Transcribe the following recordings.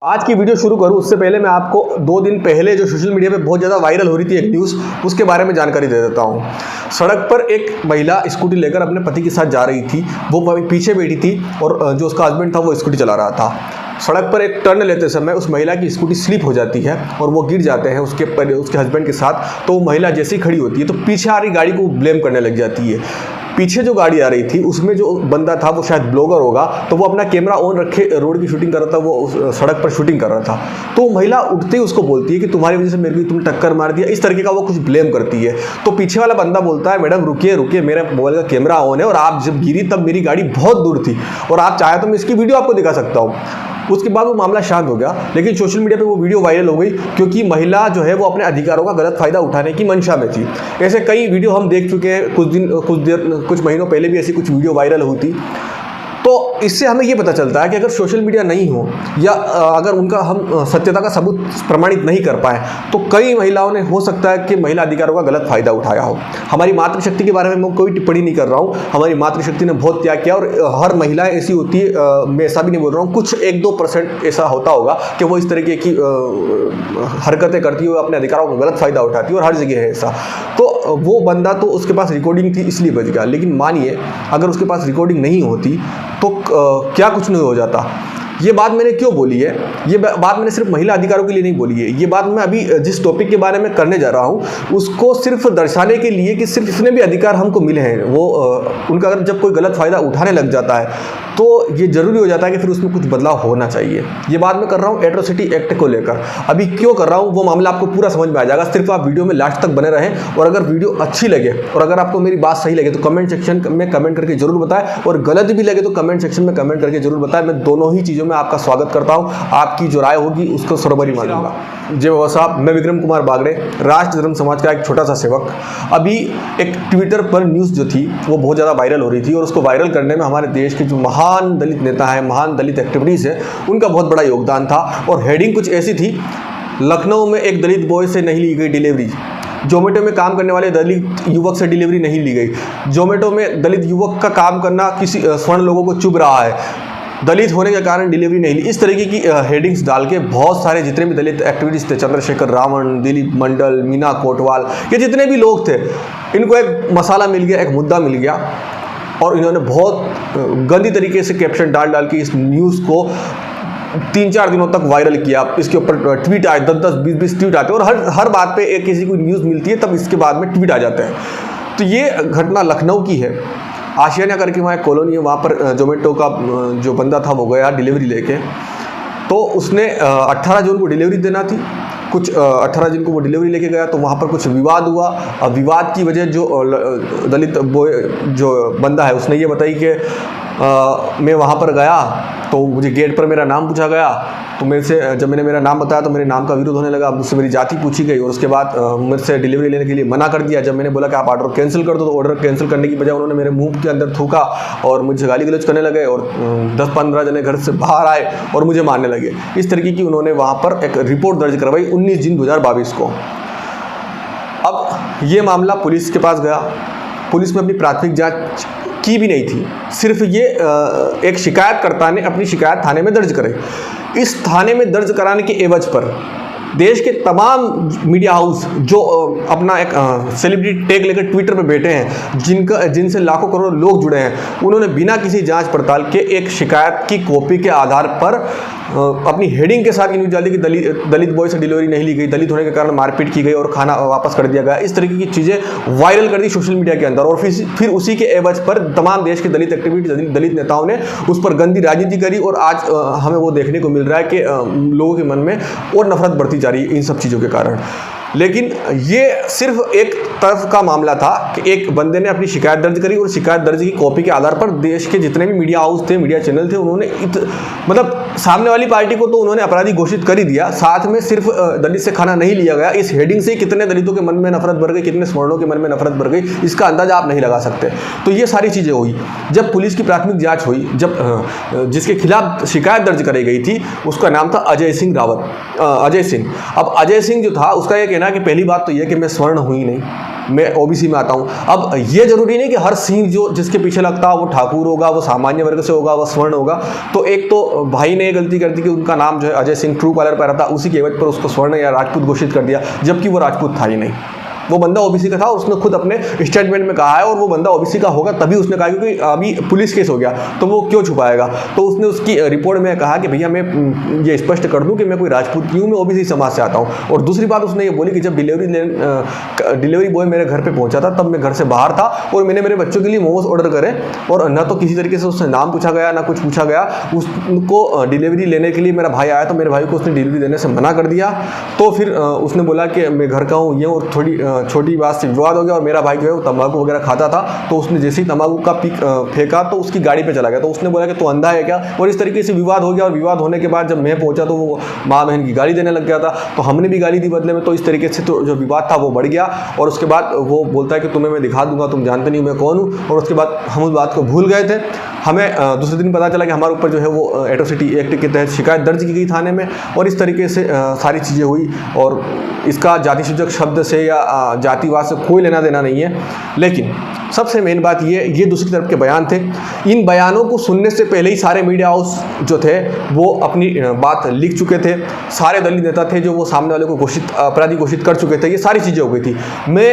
आज की वीडियो शुरू करूं उससे पहले मैं आपको 2 दिन पहले जो सोशल मीडिया पे बहुत ज़्यादा वायरल हो रही थी एक न्यूज़, उसके बारे में जानकारी दे देता हूं। सड़क पर एक महिला स्कूटी लेकर अपने पति के साथ जा रही थी। वो पीछे बैठी थी और जो उसका हस्बैंड था वो स्कूटी चला रहा था। सड़क पर एक टर्न लेते समय उस महिला की स्कूटी स्लिप हो जाती है और वो गिर जाते हैं उसके हस्बैंड के साथ। तो वो महिला जैसे ही खड़ी होती है तो पीछे आ रही गाड़ी को ब्लेम करने लग जाती है। पीछे जो गाड़ी आ रही थी उसमें जो बंदा था वो शायद ब्लॉगर होगा, तो वो अपना कैमरा ऑन रखे रोड की शूटिंग कर रहा था, वो सड़क पर शूटिंग कर रहा था। तो महिला उठते ही उसको बोलती है कि तुम्हारी वजह से मेरे को तुमने टक्कर मार दिया, इस तरीके का वो कुछ ब्लेम करती है। तो पीछे वाला बंदा बोलता है मैडम रुकिए रुकिए, मेरा मोबाइल का कैमरा ऑन है और आप जब गिरी तब मेरी गाड़ी बहुत दूर थी और आप चाहे तो मैं इसकी वीडियो आपको दिखा सकता हूँ। उसके बाद वो मामला शांत हो गया, लेकिन सोशल मीडिया पे वो वीडियो वायरल हो गई क्योंकि महिला जो है वो अपने अधिकारों का गलत फायदा उठाने की मंशा में थी। ऐसे कई वीडियो हम देख चुके हैं, कुछ महीनों पहले भी ऐसी कुछ वीडियो वायरल हुई थी। तो इससे हमें ये पता चलता है कि अगर सोशल मीडिया नहीं हो या अगर उनका हम सत्यता का सबूत प्रमाणित नहीं कर पाए तो कई महिलाओं ने हो सकता है कि महिला अधिकारों का गलत फायदा उठाया हो। हमारी मातृशक्ति के बारे में मैं कोई टिप्पणी नहीं कर रहा हूँ, हमारी मातृशक्ति ने बहुत त्याग किया और हर महिला ऐसी होती है, मैं ऐसा भी नहीं बोल रहा हूँ, कुछ 1-2% ऐसा होता होगा कि वो इस तरीके की हरकतें करती है, अपने अधिकारों का गलत फायदा उठाती है और हर जगह है ऐसा। तो वो बंदा तो उसके पास रिकॉर्डिंग थी इसलिए बच गया, लेकिन मानिए अगर उसके पास रिकॉर्डिंग नहीं होती तो क्या कुछ नहीं हो जाता। ये बात मैंने क्यों बोली है? ये बात मैंने सिर्फ महिला अधिकारों के लिए नहीं बोली है। ये बात मैं अभी जिस टॉपिक के बारे में करने जा रहा हूँ उसको सिर्फ दर्शाने के लिए कि सिर्फ इतने भी अधिकार हमको मिले हैं, वो उनका अगर जब कोई गलत फायदा उठाने लग जाता है तो ये जरूरी हो जाता है कि फिर उसमें कुछ बदलाव होना चाहिए। ये बात मैं कर रहा हूँ एट्रोसिटी एक्ट को लेकर। अभी क्यों कर रहा हूँ वो मामला आपको पूरा समझ में आ जाएगा, सिर्फ आप वीडियो में लास्ट तक बने रहें। और अगर वीडियो अच्छी लगे और अगर आपको मेरी बात सही लगे तो कमेंट सेक्शन में कमेंट करके जरूर बताएं, और गलत भी लगे तो कमेंट सेक्शन में कमेंट करके जरूर बताएं। मैं दोनों ही चीज़ों में आपका स्वागत करता हूँ, आपकी जो राय होगी उसको सर्वोपरि मानूंगा। जय बाबा साहब, मैं विक्रम कुमार बागड़े, राष्ट्र धर्म समाज का एक छोटा सा सेवक। अभी एक ट्विटर पर न्यूज़ जो थी वो बहुत ज़्यादा वायरल हो रही थी और उसको वायरल करने में हमारे देश के जो महान दलित नेता हैं, महान दलित एक्टिविटीज़ हैं, उनका बहुत बड़ा योगदान था। और हेडिंग कुछ ऐसी थी, लखनऊ में एक दलित बॉय से नहीं ली गई डिलीवरी, जोमेटो में काम करने वाले दलित युवक से डिलीवरी नहीं ली गई, जोमेटो में दलित युवक का काम करना किसी स्वर्ण लोगों को चुभ रहा है, दलित होने के कारण डिलीवरी नहीं ली। इस तरीके की हेडिंग्स डाल के बहुत सारे जितने भी दलित एक्टिविटीज़ थे, चंद्रशेखर रावण, दिलीप मंडल, मीना कोटवाल, ये जितने भी लोग थे, इनको एक मसाला मिल गया, एक मुद्दा मिल गया और इन्होंने बहुत गंदी तरीके से कैप्शन डाल के इस न्यूज़ को 3-4 दिनों तक वायरल किया। इसके ऊपर ट्वीट आए, 10-10, 20-20 ट्वीट आते हैं और हर बात पे एक किसी को न्यूज़ मिलती है तब इसके बाद में ट्वीट आ जाते हैं। तो ये घटना लखनऊ की है। आशियाना करके वहाँ एक कॉलोनी है, वहाँ पर जोमेटो का जो बंदा था वो गया डिलीवरी लेके, तो उसने 18 जून को डिलीवरी देना थी, कुछ 18 जून को वो डिलीवरी लेके गया तो वहाँ पर कुछ विवाद हुआ। अब विवाद की वजह जो दलित बॉय जो बंदा है उसने ये बताई कि मैं वहाँ पर गया तो मुझे गेट पर मेरा नाम पूछा गया, तो मेरे से जब मैंने मेरा नाम बताया तो मेरे नाम का विरोध होने लगा, मुझसे मेरी जाति पूछी गई और उसके बाद मुझसे डिलीवरी लेने के लिए मना कर दिया। जब मैंने बोला कि आप ऑर्डर कैंसिल कर दो तो ऑर्डर कैंसिल करने की बजाय उन्होंने मेरे मुंह के अंदर थूका और मुझे गाली गलौज करने लगे और 10-15 जने घर से बाहर आए और मुझे मारने लगे। इस तरीके की उन्होंने वहाँ पर एक रिपोर्ट दर्ज करवाई 19 जून 2022 को। अब ये मामला पुलिस के पास गया, पुलिस में अपनी प्राथमिक जाँच की भी नहीं थी, सिर्फ ये एक शिकायतकर्ता ने अपनी शिकायत थाने में दर्ज कराई। इस थाने में दर्ज कराने के एवज पर देश के तमाम मीडिया हाउस जो अपना एक सेलिब्रिटी टैग लेकर ट्विटर पर बैठे हैं, जिनसे लाखों करोड़ लोग जुड़े हैं, उन्होंने बिना किसी जांच पड़ताल के एक शिकायत की कॉपी के आधार पर अपनी हेडिंग के साथ न्यूज़ डाली कि दलित बॉय से डिलीवरी नहीं ली गई, दलित होने के कारण मारपीट की गई और खाना वापस कर दिया गया। इस तरीके की चीज़ें वायरल कर दी सोशल मीडिया के अंदर और फिर उसी के एवज पर तमाम देश के दलित एक्टिविटी, दलित नेताओं ने उस पर गंदी राजनीति करी और आज हमें वो देखने को मिल रहा है कि लोगों के मन में और नफरत बढ़ती जा रही है इन सब चीज़ों के कारण। लेकिन ये सिर्फ एक तरफ का मामला था कि एक बंदे ने अपनी शिकायत दर्ज करी और शिकायत दर्ज की कॉपी के आधार पर देश के जितने भी मीडिया हाउस थे, मीडिया चैनल थे, उन्होंने मतलब सामने वाली पार्टी को तो उन्होंने अपराधी घोषित कर ही दिया, साथ में सिर्फ दलित से खाना नहीं लिया गया। इस हेडिंग से कितने दलितों के मन में नफरत भर गई, कितने स्वर्णों के मन में नफरत भर गई, इसका अंदाजा आप नहीं लगा सकते। तो ये सारी चीज़ें हुई। जब पुलिस की प्राथमिक जाँच हुई, जब जिसके खिलाफ शिकायत दर्ज कराई गई थी उसका नाम था अजय सिंह। अब अजय सिंह जो था उसका ये कहना कि पहली बात तो यह कि मैं स्वर्ण हूँ ही नहीं, मैं ओबीसी में आता हूँ। अब ये जरूरी नहीं कि हर सिंह जो जिसके पीछे लगता है वो ठाकुर होगा, वो सामान्य वर्ग से होगा, वो स्वर्ण होगा। तो एक तो भाई ने गलती कर दी कि उनका नाम जो है अजय सिंह ट्रू कॉलर पर रहा था, उसी के एवज पर उसको स्वर्ण या राजपूत घोषित कर दिया, जबकि वो राजपूत था ही नहीं। वो बंदा ओबीसी का था, उसने खुद अपने स्टेटमेंट में कहा है, और वो बंदा ओबीसी का होगा तभी उसने कहा, क्योंकि अभी पुलिस केस हो गया तो वो क्यों छुपाएगा। तो उसने उसकी रिपोर्ट में कहा कि भैया मैं ये स्पष्ट कर दूं कि मैं कोई राजपूत नहीं हूँ, मैं ओबीसी समाज से आता हूँ। और दूसरी बात उसने ये बोली कि जब डिलीवरी बॉय मेरे घर पर पहुँचा था तब मैं घर से बाहर था और मैंने मेरे बच्चों के लिए मोमोज ऑर्डर करे, और न तो किसी तरीके से उससे नाम पूछा गया ना कुछ पूछा गया। उसको डिलीवरी लेने के लिए मेरा भाई आया तो मेरे भाई को उसने डिलीवरी देने से मना कर दिया। तो फिर उसने बोला कि मैं घर का हूँ ये, और थोड़ी छोटी बात से विवाद हो गया। और मेरा भाई जो है वो तंबाकू वगैरह खाता था, तो उसने जैसे ही तंबाकू का पीक फेंका तो उसकी गाड़ी पे चला गया। तो उसने बोला कि तू अंधा है क्या, और इस तरीके से विवाद हो गया। और विवाद होने के बाद जब मैं पहुंचा तो वो माँ बहन की गाली देने लग गया था, तो हमने भी गाली दी बदले में। तो इस तरीके से तो जो विवाद था वो बढ़ गया, और उसके बाद वो बोलता है कि तुम्हें मैं दिखा दूंगा, तुम जानते नहीं मैं कौन हूँ। और उसके बाद हम उस बात को भूल गए थे। हमें दूसरे दिन पता चला कि हमारे ऊपर जो है वो एट्रोसिटी एक्ट के तहत शिकायत दर्ज की गई थाने में, और इस तरीके से सारी चीज़ें हुई। और इसका जातिसूचक शब्द से या जातिवाद से कोई लेना देना नहीं है। लेकिन सबसे मेन बात ये दूसरी तरफ के बयान थे। इन बयानों को सुनने से पहले ही सारे मीडिया हाउस जो थे वो अपनी बात लिख चुके थे। सारे दलित नेता थे जो वो सामने वाले को अपराधी घोषित कर चुके थे। ये सारी चीज़ें हो गई थी। मैं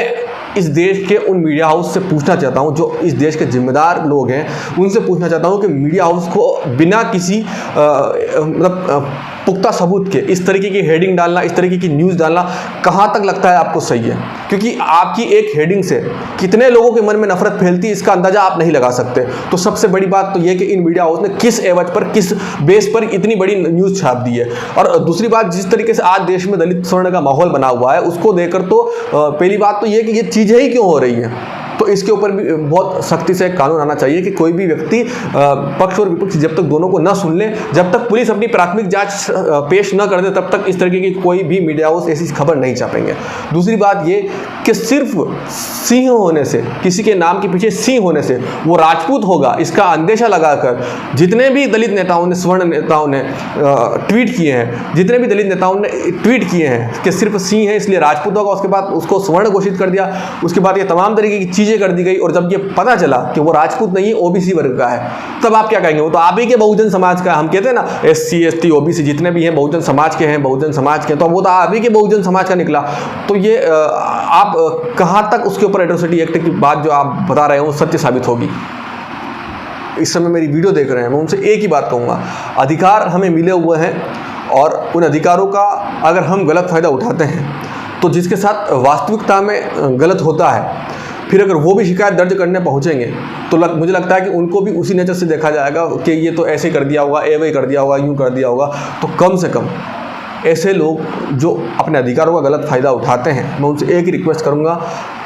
इस देश के उन मीडिया हाउस से पूछना चाहता हूं जो इस देश के जिम्मेदार लोग हैं, उनसे पूछना चाहता हूं कि मीडिया हाउस को बिना किसी मतलब पुख्ता सबूत के इस तरीके की हेडिंग डालना, इस तरीके की न्यूज़ डालना कहां तक लगता है आपको सही है? क्योंकि आपकी एक हेडिंग से कितने लोगों के मन में नफरत फैलती है इसका अंदाजा आप नहीं लगा सकते। तो सबसे बड़ी बात तो यह कि इन मीडिया हाउस ने किस एवज पर, किस बेस पर इतनी बड़ी न्यूज़ छाप दी है। और दूसरी बात, जिस तरीके से आज देश में दलित स्वर्ण का माहौल बना हुआ है उसको देखकर तो पहली बात तो यह कि ये चीज़ें ही क्यों हो रही हैं। तो इसके ऊपर भी बहुत सख्ती से एक कानून आना चाहिए कि कोई भी व्यक्ति पक्ष और विपक्ष जब तक दोनों को न सुन ले, जब तक पुलिस अपनी प्राथमिक जांच पेश न कर दे, तब तक इस तरीके की कोई भी मीडिया हाउस ऐसी खबर नहीं छापेंगे। दूसरी बात ये कि सिर्फ सिंह होने से, किसी के नाम के पीछे सिंह होने से वो राजपूत होगा, इसका अंदेशा लगाकर जितने भी दलित नेताओं ने, स्वर्ण नेताओं ने ट्वीट किए हैं, जितने भी दलित नेताओं ने ट्वीट किए हैं कि सिर्फ सिंह है इसलिए राजपूत होगा, उसके बाद उसको स्वर्ण घोषित कर दिया, उसके बाद ये तमाम तरीके की चीज़ें कर दी गई। और जब ये पता चला कि वो राजपूत नहीं है, ओबीसी वर्ग का है, तब आप क्या कहेंगे? वो तो आप ही के बहुजन समाज का है। हम कहते हैं ना SC ST OBC जितने भी हैं बहुजन समाज के हैं, बहुजन समाज के, तो वो तो आप ही के बहुजन समाज का निकला। तो ये आप कहां तक उसके ऊपर एट्रोसिटी एक्ट की बात जो आप बता रहे हो सत्य साबित होगी? इस समय मेरी वीडियो देख रहे हैं, मैं उनसे एक ही बात कहूँगा, अधिकार हमें मिले हुए हैं और उन अधिकारों का अगर हम गलत फ़ायदा उठाते हैं तो जिसके साथ वास्तविकता में गलत होता है, फिर अगर वो भी शिकायत दर्ज करने पहुँचेंगे तो मुझे लगता है कि उनको भी उसी नेचर से देखा जाएगा कि ये तो ऐसे कर दिया होगा, वही कर दिया होगा, यूँ कर दिया होगा। तो कम से कम ऐसे लोग जो अपने अधिकारों का गलत फ़ायदा उठाते हैं, मैं उनसे एक ही रिक्वेस्ट करूंगा,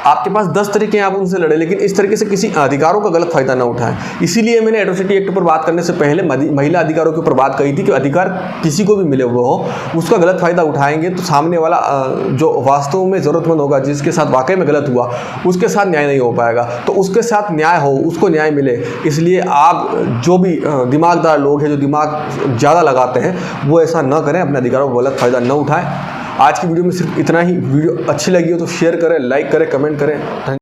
आपके पास 10 तरीके हैं आप उनसे लड़े, लेकिन इस तरीके से किसी अधिकारों का गलत फ़ायदा ना उठाएं। इसीलिए मैंने एट्रोसिटी एक्ट पर बात करने से पहले महिला अधिकारों के ऊपर बात कही थी कि अधिकार किसी को भी मिले हुए हो, उसका गलत फ़ायदा उठाएंगे तो सामने वाला जो वास्तव में ज़रूरतमंद होगा, जिसके साथ वाकई में गलत हुआ, उसके साथ न्याय नहीं हो पाएगा। तो उसके साथ न्याय हो, उसको न्याय मिले, इसलिए आप जो भी दिमागदार लोग हैं, जो दिमाग ज़्यादा लगाते हैं, वो ऐसा न करें, अपने अधिकारों का गलत फ़ायदा न उठाएं। आज की वीडियो में सिर्फ इतना ही। वीडियो अच्छी लगी हो तो शेयर करें, लाइक करें, कमेंट करें।